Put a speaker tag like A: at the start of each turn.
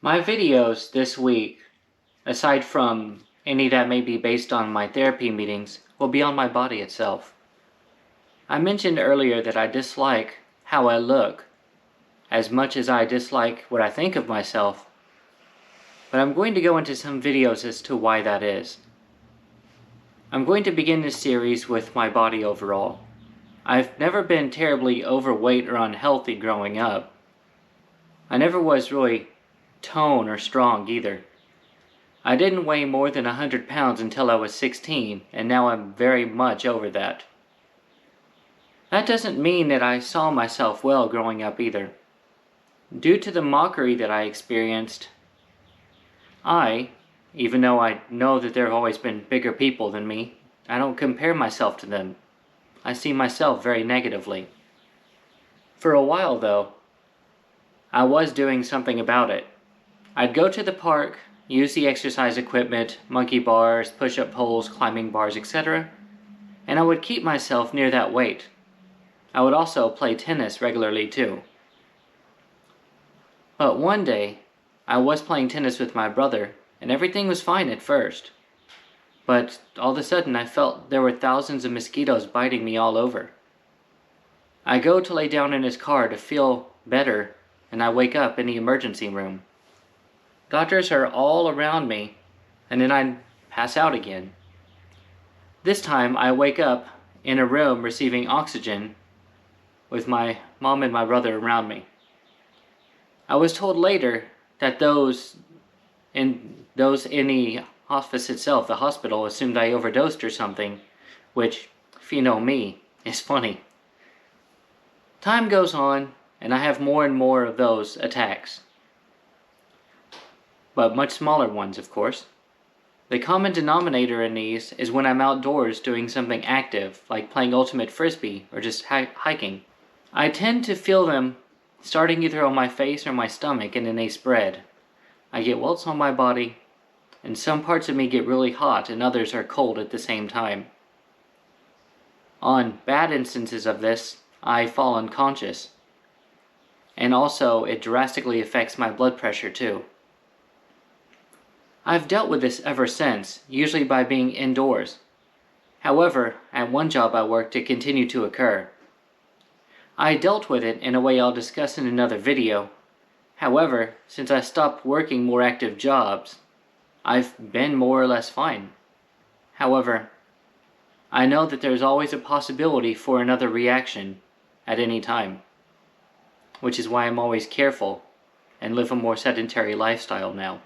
A: My videos this week, aside from any that may be based on my therapy meetings, will be on my body itself. I mentioned earlier that I dislike how I look as much as I dislike what I think of myself, but I'm going to go into some videos as to why that is. I'm going to begin this series with my body overall. I've never been terribly overweight or unhealthy growing up. I never was really toned or strong either. I didn't weigh more than 100 pounds until I was 16, and now I'm very much over that. That doesn't mean that I saw myself well growing up either. Due to the mockery that I experienced, even though I know that there have always been bigger people than me, I don't compare myself to them. I see myself very negatively. For a while though, I was doing something about it. I'd go to the park, use the exercise equipment, monkey bars, push-up poles, climbing bars, etc., and I would keep myself near that weight. I would also play tennis regularly too. But one day, I was playing tennis with my brother, and everything was fine at first. But all of a sudden I felt there were thousands of mosquitoes biting me all over. I go to lay down in his car to feel better, and I wake up in the emergency room. Doctors are all around me, and then I pass out again. This time I wake up in a room receiving oxygen with my mom and my brother around me. I was told later that those in the hospice itself, the hospital, assumed I overdosed or something, which, if you know me, is funny. Time goes on, and I have more and more of those attacks. But much smaller ones, of course. The common denominator in these is when I'm outdoors doing something active, like playing ultimate frisbee or just hiking. I tend to feel them starting either on my face or my stomach, and then they spread. I get welts on my body, and some parts of me get really hot and others are cold at the same time. On bad instances of this, I fall unconscious. And also, it drastically affects my blood pressure too. I've dealt with this ever since, usually by being indoors. However, at one job I worked, it continued to occur. I dealt with it in a way I'll discuss in another video. However, since I stopped working more active jobs, I've been more or less fine. However, I know that there's always a possibility for another reaction at any time, which is why I'm always careful and live a more sedentary lifestyle now.